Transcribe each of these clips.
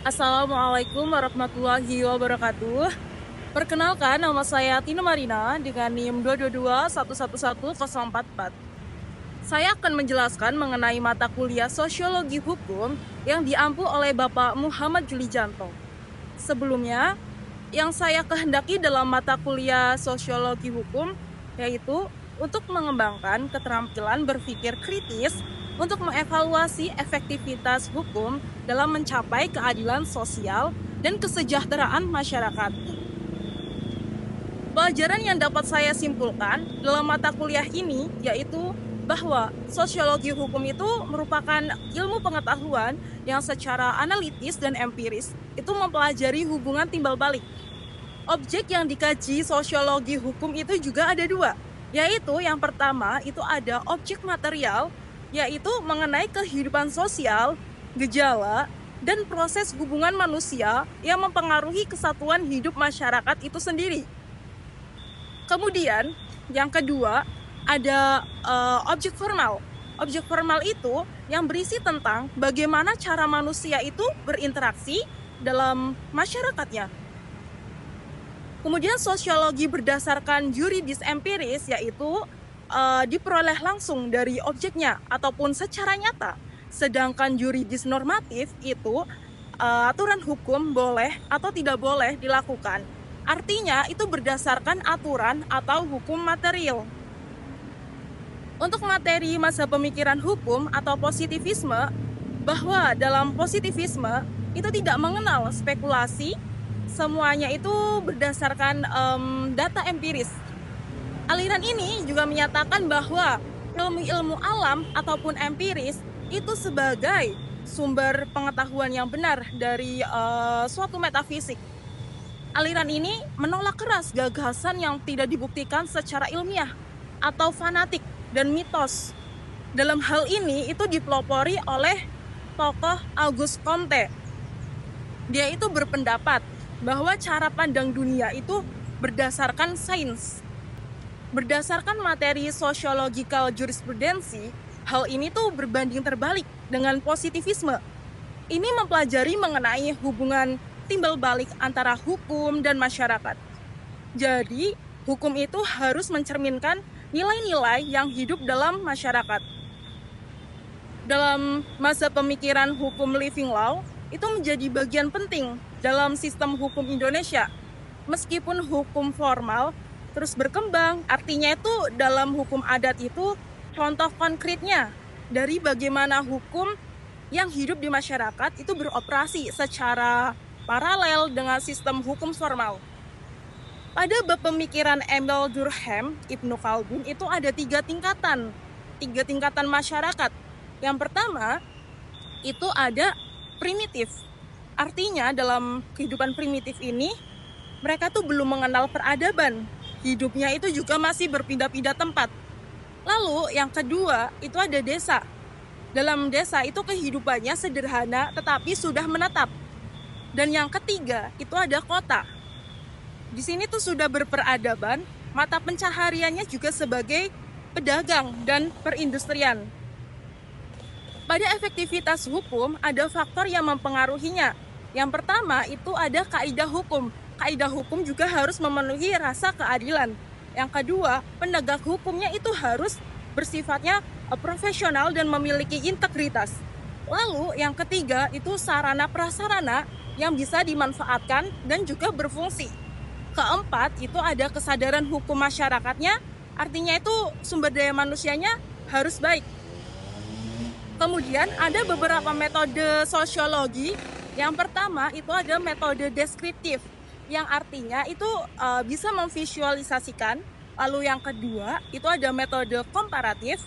Assalamualaikum warahmatullahi wabarakatuh. Perkenalkan, nama saya Tina Marina dengan NIM 222111044. Saya akan menjelaskan mengenai mata kuliah Sosiologi Hukum yang diampu oleh Bapak Muhammad Juli Janto. Sebelumnya, yang saya kehendaki dalam mata kuliah Sosiologi Hukum yaitu untuk mengembangkan keterampilan berpikir kritis untuk mengevaluasi efektivitas hukum dalam mencapai keadilan sosial dan kesejahteraan masyarakat. Pelajaran yang dapat saya simpulkan dalam mata kuliah ini yaitu bahwa sosiologi hukum itu merupakan ilmu pengetahuan yang secara analitis dan empiris itu mempelajari hubungan timbal balik. Objek yang dikaji sosiologi hukum itu juga ada dua, yaitu yang pertama itu ada objek material, yaitu mengenai kehidupan sosial, gejala, dan proses hubungan manusia yang mempengaruhi kesatuan hidup masyarakat itu sendiri. Kemudian, yang kedua, ada objek formal. Objek formal itu yang berisi tentang bagaimana cara manusia itu berinteraksi dalam masyarakatnya. Kemudian sosiologi berdasarkan yuridis empiris, yaitu diperoleh langsung dari objeknya ataupun secara nyata. Sedangkan yuridis normatif itu aturan hukum boleh atau tidak boleh dilakukan. Artinya itu berdasarkan aturan atau hukum material. Untuk materi masa pemikiran hukum atau positivisme, bahwa dalam positivisme itu tidak mengenal spekulasi, semuanya itu berdasarkan data empiris. Aliran ini juga menyatakan bahwa ilmu-ilmu alam ataupun empiris itu sebagai sumber pengetahuan yang benar dari suatu metafisik. Aliran ini menolak keras gagasan yang tidak dibuktikan secara ilmiah atau fanatik dan mitos. Dalam hal ini itu dipelopori oleh tokoh Auguste Comte. Dia itu berpendapat bahwa cara pandang dunia itu berdasarkan sains. Berdasarkan materi sosiologikal jurisprudensi, hal ini tuh berbanding terbalik dengan positivisme. Ini mempelajari mengenai hubungan timbal balik antara hukum dan masyarakat. Jadi, hukum itu harus mencerminkan nilai-nilai yang hidup dalam masyarakat. Dalam masa pemikiran hukum living law, itu menjadi bagian penting dalam sistem hukum Indonesia. Meskipun hukum formal terus berkembang, artinya itu dalam hukum adat itu contoh konkretnya dari bagaimana hukum yang hidup di masyarakat itu beroperasi secara paralel dengan sistem hukum formal. Pada bab pemikiran Emile Durkheim, Ibnu Khaldun itu ada tiga tingkatan masyarakat. Yang pertama itu ada primitif. Artinya dalam kehidupan primitif ini mereka tuh belum mengenal peradaban. Hidupnya itu juga masih berpindah-pindah tempat. Lalu yang kedua itu ada desa. Dalam desa itu kehidupannya sederhana tetapi sudah menetap. Dan yang ketiga itu ada kota. Di sini tuh sudah berperadaban, mata pencahariannya juga sebagai pedagang dan perindustrian. Pada efektivitas hukum ada faktor yang mempengaruhinya. Yang pertama itu ada kaidah hukum. Kaidah hukum juga harus memenuhi rasa keadilan. Yang kedua, penegak hukumnya itu harus bersifatnya profesional dan memiliki integritas. Lalu yang ketiga itu sarana prasarana yang bisa dimanfaatkan dan juga berfungsi. Keempat itu ada kesadaran hukum masyarakatnya, artinya itu sumber daya manusianya harus baik. Kemudian ada beberapa metode sosiologi. Yang pertama itu ada metode deskriptif, yang artinya itu bisa memvisualisasikan. Lalu yang kedua itu ada metode komparatif,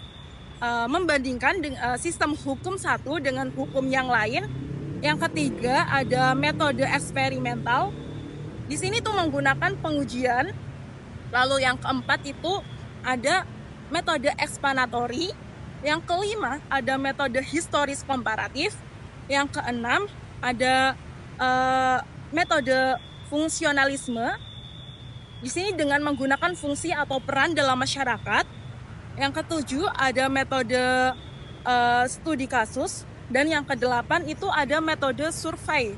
membandingkan sistem hukum satu dengan hukum yang lain. Yang ketiga ada metode eksperimental. Di sini tuh menggunakan pengujian. Lalu yang keempat itu ada metode eksplanatori. Yang kelima ada metode historis komparatif. Yang keenam ada metode fungsionalisme. Di sini dengan menggunakan fungsi atau peran dalam masyarakat. Yang ketujuh ada metode studi kasus. Dan yang kedelapan itu ada metode survei.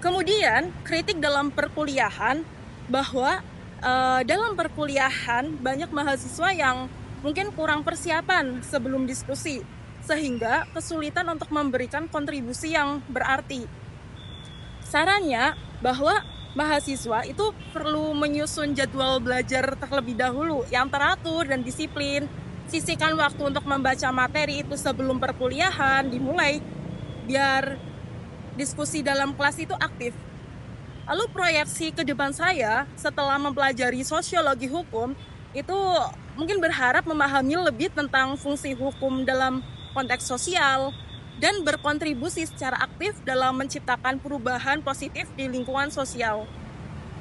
Kemudian, kritik dalam perkuliahan bahwa dalam perkuliahan banyak mahasiswa yang mungkin kurang persiapan sebelum diskusi, sehingga kesulitan untuk memberikan kontribusi yang berarti. Sarannya bahwa mahasiswa itu perlu menyusun jadwal belajar terlebih dahulu yang teratur dan disiplin. Sisihkan waktu untuk membaca materi itu sebelum perkuliahan dimulai, biar diskusi dalam kelas itu aktif. Lalu proyeksi ke depan saya setelah mempelajari sosiologi hukum itu mungkin berharap memahami lebih tentang fungsi hukum dalam konteks sosial dan berkontribusi secara aktif dalam menciptakan perubahan positif di lingkungan sosial.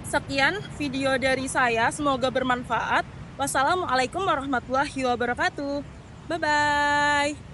Sekian video dari saya, semoga bermanfaat. Wassalamualaikum warahmatullahi wabarakatuh. Bye-bye.